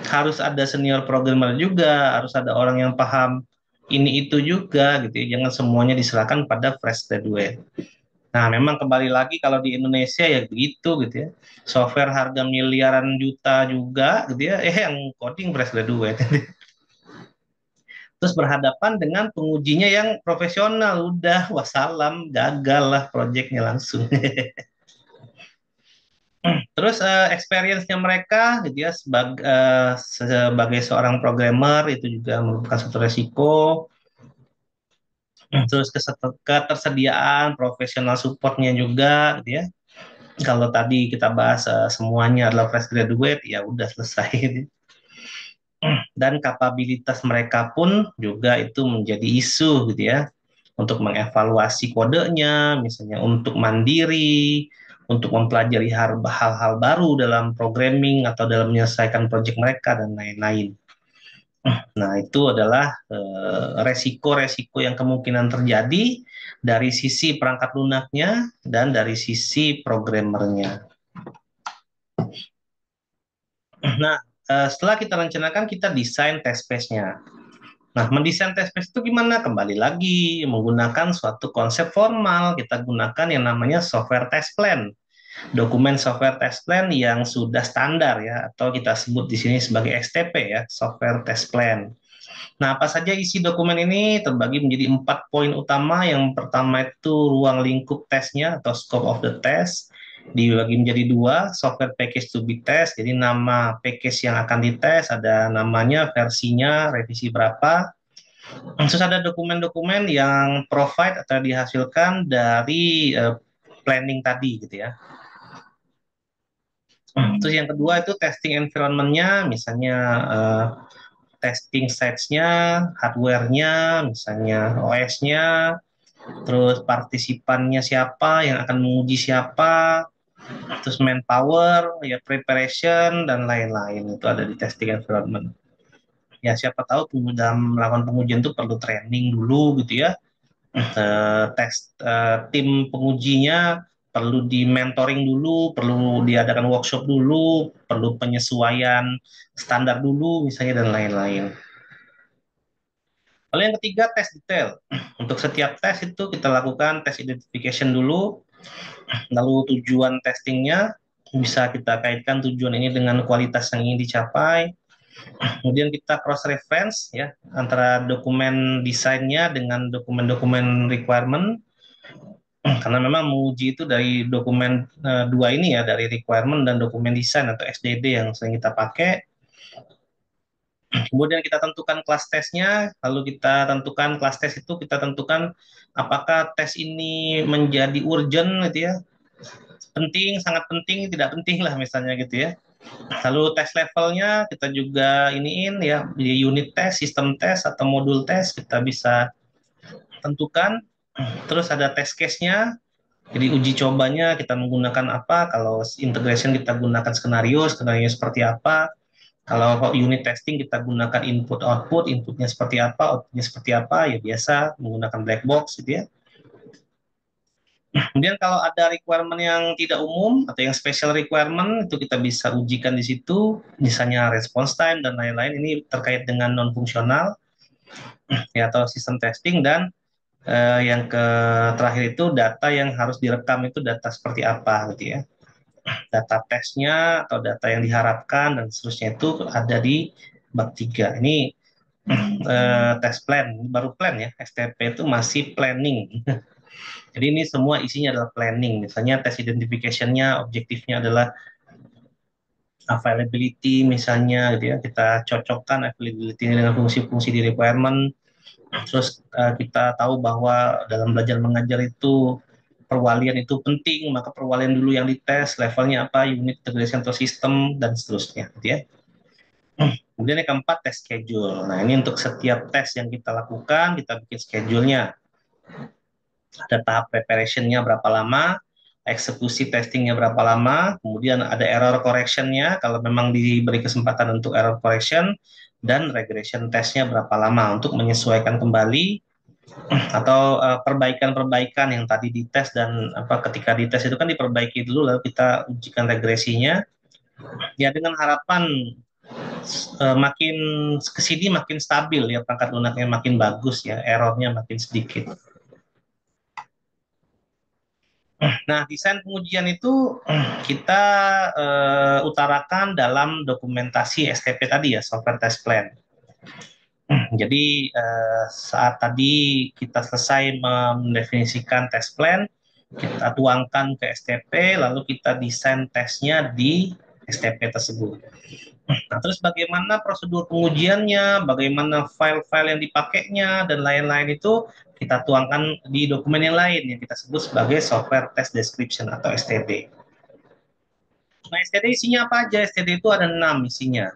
Harus ada senior programmer juga, harus ada orang yang paham ini itu juga gitu ya. Jangan semuanya diserahkan pada fresh graduate. Nah, memang kembali lagi kalau di Indonesia ya begitu gitu ya. Software harga miliaran juta juga gitu ya, yang coding fresh graduate. Terus berhadapan dengan pengujinya yang profesional, udah wassalam, gagal lah proyeknya langsung. Terus experience-nya mereka gitu ya sebagai seorang programmer itu juga merupakan suatu resiko. Terus ketersediaan profesional supportnya juga gitu ya. Kalau tadi kita bahas semuanya adalah fresh graduate, ya udah selesai. Dan kapabilitas mereka pun juga itu menjadi isu gitu ya, untuk mengevaluasi kodenya, misalnya untuk mandiri, untuk mempelajari hal-hal baru dalam programming atau dalam menyelesaikan proyek mereka dan lain-lain. Nah, itu adalah resiko-resiko yang kemungkinan terjadi dari sisi perangkat lunaknya dan dari sisi programmernya. Nah, setelah kita rencanakan, kita desain test case-nya. Nah, mendesain test case itu gimana? Kembali lagi menggunakan suatu konsep formal. Kita gunakan yang namanya software test plan. Dokumen software test plan yang sudah standar ya, atau kita sebut di sini sebagai STP ya, software test plan. Nah, apa saja isi dokumen ini terbagi menjadi 4 poin utama. Yang pertama itu ruang lingkup tesnya atau scope of the test. Dibagi menjadi dua, software package to be test. Jadi nama package yang akan dites, ada namanya, versinya, revisi berapa. Terus ada dokumen-dokumen yang provide atau dihasilkan dari planning tadi gitu ya. Terus yang kedua itu testing environment-nya, misalnya testing sites-nya, hardware-nya, misalnya OS-nya, terus partisipannya siapa, yang akan menguji siapa, terus manpower, ya preparation, dan lain-lain. Itu ada di testing environment. Ya siapa tahu dalam melakukan pengujian itu perlu training dulu gitu ya. Tim pengujinya perlu di mentoring dulu, perlu diadakan workshop dulu, perlu penyesuaian standar dulu misalnya dan lain-lain. Lalu yang ketiga, tes detail. Untuk setiap tes itu kita lakukan tes identification dulu, lalu tujuan testingnya bisa kita kaitkan tujuan ini dengan kualitas yang ingin dicapai. Kemudian kita cross reference ya antara dokumen desainnya dengan dokumen-dokumen requirement, karena memang menguji itu dari dokumen dua ini ya, dari requirement dan dokumen desain atau SDD yang sering kita pakai. Kemudian kita tentukan kelas tesnya, lalu kita tentukan kelas tes itu, kita tentukan apakah tes ini menjadi urgent gitu ya, penting, sangat penting, tidak penting lah misalnya gitu ya. Lalu tes levelnya kita juga iniin ya, di unit test, sistem tes atau modul tes kita bisa tentukan. Terus ada test case-nya. Jadi uji cobanya kita menggunakan apa? Kalau integration kita gunakan skenario, skenario seperti apa? Kalau unit testing kita gunakan input output, inputnya seperti apa, outputnya seperti apa, ya biasa menggunakan black box gitu ya. Kemudian kalau ada requirement yang tidak umum atau yang special requirement itu kita bisa ujikan di situ, misalnya response time dan lain-lain. Ini terkait dengan non fungsional ya atau sistem testing dan yang terakhir itu data yang harus direkam itu data seperti apa gitu ya. Data tesnya atau data yang diharapkan dan seterusnya itu ada di bab 3. Ini test plan, baru plan ya. STP itu masih planning. Jadi ini semua isinya adalah planning. Misalnya test identification-nya, objektifnya adalah availability misalnya gitu ya. Kita cocokkan availability dengan fungsi-fungsi di requirement. Terus kita tahu bahwa dalam belajar mengajar itu perwalian itu penting, maka perwalian dulu yang dites, levelnya apa, unit integration atau sistem dan seterusnya gitu ya. Kemudian yang keempat tes schedule. Nah, ini untuk setiap tes yang kita lakukan, kita bikin schedule-nya. Ada tahap preparation-nya berapa lama, eksekusi testingnya berapa lama, kemudian ada error correction-nya kalau memang diberi kesempatan untuk error correction, dan regression test-nya berapa lama untuk menyesuaikan kembali atau perbaikan-perbaikan yang tadi dites dan apa ketika dites itu kan diperbaiki dulu lalu kita ujikan regresinya ya dengan harapan makin kesini makin stabil ya perangkat lunaknya makin bagus ya errornya makin sedikit. Nah, desain pengujian itu kita utarakan dalam dokumentasi STP tadi ya, software test plan. Jadi saat tadi kita selesai mendefinisikan test plan, kita tuangkan ke STP, lalu kita desain tesnya di STP tersebut. Nah, terus bagaimana prosedur pengujiannya, bagaimana file-file yang dipakainya, dan lain-lain itu kita tuangkan di dokumen yang lain yang kita sebut sebagai Software Test Description atau STD. Nah, STD isinya apa aja? STD itu ada 6 isinya.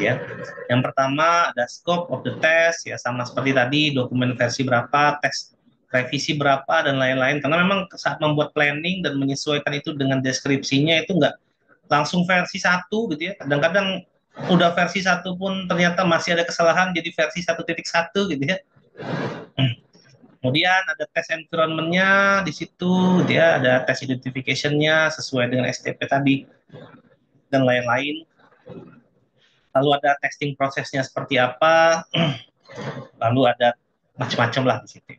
Ya. Yang pertama ada scope of the test, ya sama seperti tadi, dokumen versi berapa, tes revisi berapa, dan lain-lain. Karena memang saat membuat planning dan menyesuaikan itu dengan deskripsinya itu nggak langsung versi 1 gitu ya. Kadang-kadang udah versi 1 pun ternyata masih ada kesalahan jadi versi 1.1 gitu ya. Kemudian ada tes environment-nya di situ, dia ada tes identification-nya sesuai dengan STP tadi dan lain-lain. Lalu ada testing prosesnya seperti apa, lalu ada macam-macam lah di situ.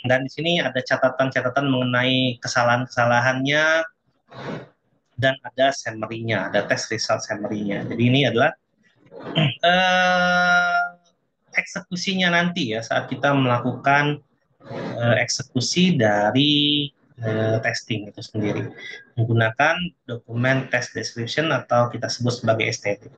Dan di sini ada catatan-catatan mengenai kesalahan-kesalahannya dan ada summary-nya, ada test result summary-nya. Jadi ini adalah eh, eksekusinya nanti ya saat kita melakukan eksekusi dari testing itu sendiri menggunakan dokumen test description atau kita sebut sebagai STD.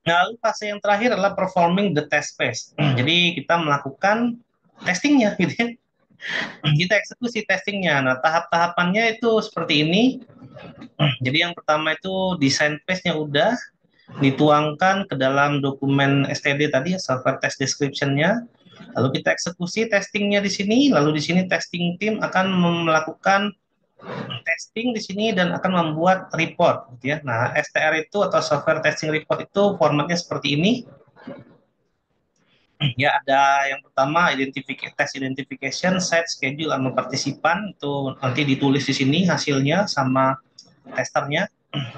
Nah, lalu fase yang terakhir adalah performing the test phase. Jadi kita melakukan testingnya gitu ya. Kita eksekusi testingnya. Nah, tahap-tahapannya itu seperti ini. Jadi yang pertama itu desain phase-nya udah dituangkan ke dalam dokumen STD tadi, software test description-nya. Lalu kita eksekusi testingnya di sini, lalu di sini testing team akan melakukan testing di sini dan akan membuat report gitu ya. Nah, STR itu atau software testing report itu formatnya seperti ini. Ya, ada yang pertama test identification, site, schedule, sama partisipan itu nanti ditulis di sini hasilnya sama testernya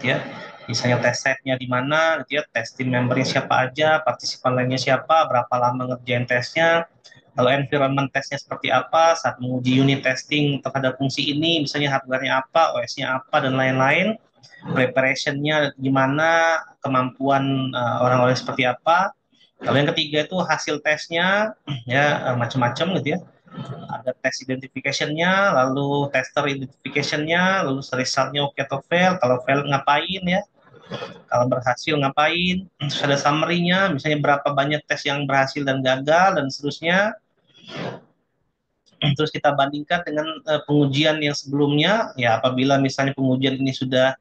ya. Misalnya test site-nya di mana gitu ya, test team membernya siapa aja, partisipan lainnya siapa, berapa lama ngerjain tesnya, kalau environment testnya seperti apa, saat menguji unit testing terhadap fungsi ini, misalnya hardware-nya apa, OS-nya apa, dan lain-lain, preparation-nya gimana, kemampuan orang-orang seperti apa. Lalu yang ketiga itu hasil tesnya, ya macam-macam gitu ya. Ada test identification-nya, lalu tester identification-nya, lalu result-nya oke atau fail, kalau fail ngapain ya, kalau berhasil ngapain, terus ada summary-nya, misalnya berapa banyak tes yang berhasil dan gagal, dan seterusnya. Terus kita bandingkan dengan pengujian yang sebelumnya, ya apabila misalnya pengujian ini sudah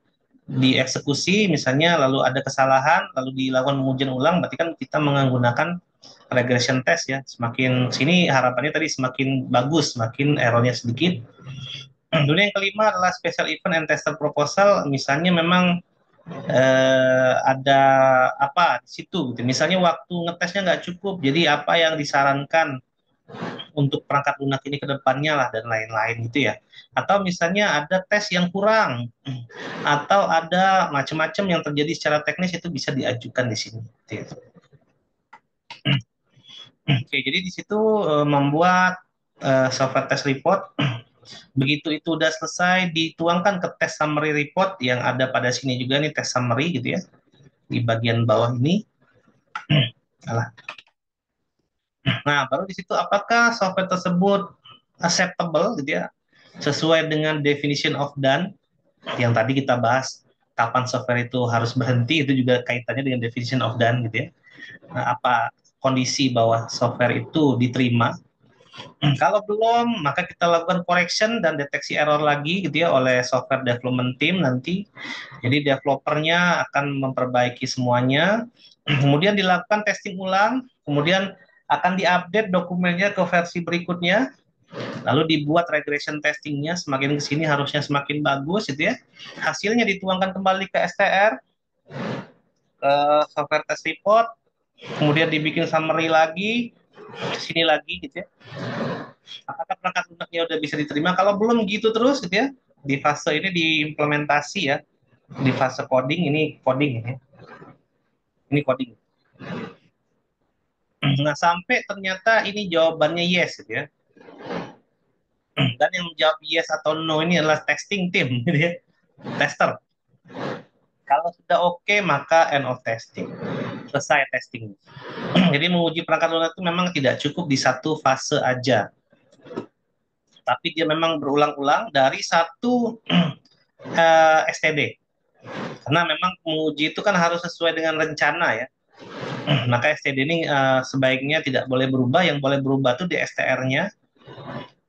dieksekusi misalnya lalu ada kesalahan lalu dilakukan pengujian ulang, berarti kan kita menggunakan regression test ya. Semakin sini harapannya tadi semakin bagus, semakin errornya sedikit. Kemudian yang kelima adalah special event and tester proposal. Misalnya memang ada apa di situ gitu. Misalnya waktu ngetesnya nggak cukup, jadi apa yang disarankan untuk perangkat lunak ini ke depannya lah dan lain-lain gitu ya. Atau misalnya ada tes yang kurang atau ada macam-macam yang terjadi secara teknis itu bisa diajukan di sini. Gitu. Oke, jadi di situ membuat software test report. Begitu itu udah selesai, dituangkan ke test summary report yang ada pada sini juga nih test summary gitu ya di bagian bawah ini. Alah. Nah, baru di situ apakah software tersebut acceptable gitu ya, sesuai dengan definition of done yang tadi kita bahas. Kapan software itu harus berhenti itu juga kaitannya dengan definition of done gitu ya. Nah, apa kondisi bahwa software itu diterima. Kalau belum, maka kita lakukan correction dan deteksi error lagi gitu ya oleh software development team nanti. Jadi developernya akan memperbaiki semuanya, kemudian dilakukan testing ulang, kemudian akan diupdate dokumennya ke versi berikutnya, lalu dibuat regression testingnya, semakin ke sini harusnya semakin bagus gitu ya. Hasilnya dituangkan kembali ke STR, ke software test report, kemudian dibikin summary lagi, ke sini lagi gitu ya. Apakah perangkat lunaknya udah bisa diterima? Kalau belum gitu terus gitu ya, di fase ini diimplementasi ya, di fase coding ini coding. Nah sampai ternyata ini jawabannya yes gitu ya, dan yang menjawab yes atau no ini adalah testing team gitu ya, tester. Kalau sudah oke maka end of testing, selesai testing. Jadi menguji perangkat lunak itu memang tidak cukup di satu fase aja, tapi dia memang berulang-ulang dari satu STD. Karena memang menguji itu kan harus sesuai dengan rencana ya. Maka STD ini sebaiknya tidak boleh berubah, yang boleh berubah itu di STR-nya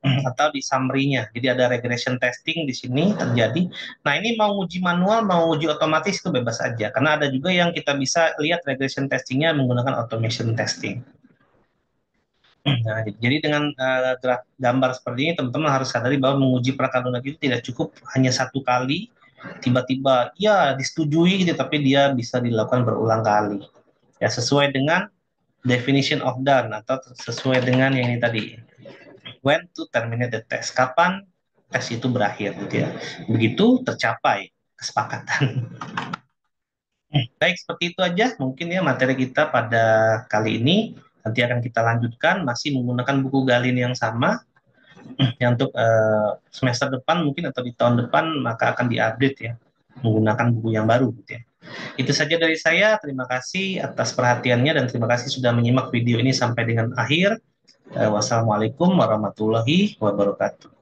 atau di summary-nya. Jadi ada regression testing di sini terjadi. Nah, ini mau uji manual, mau uji otomatis itu bebas aja. Karena ada juga yang kita bisa lihat regression testingnya menggunakan automation testing. Nah, jadi dengan gambar seperti ini, teman-teman harus sadari bahwa menguji perangkat lunak itu tidak cukup hanya satu kali, tiba-tiba ya disetujui gitu, tapi dia bisa dilakukan berulang kali. Ya, sesuai dengan definition of done atau sesuai dengan yang ini tadi. When to terminate the test. Kapan tes itu berakhir gitu ya. Begitu tercapai kesepakatan. Baik, seperti itu aja mungkin ya materi kita pada kali ini. Nanti akan kita lanjutkan masih menggunakan buku Galin yang sama. Ya, untuk semester depan mungkin atau di tahun depan maka akan diupdate ya menggunakan buku yang baru gitu ya. Itu saja dari saya. Terima kasih atas perhatiannya dan terima kasih sudah menyimak video ini sampai dengan akhir. Wassalamualaikum warahmatullahi wabarakatuh.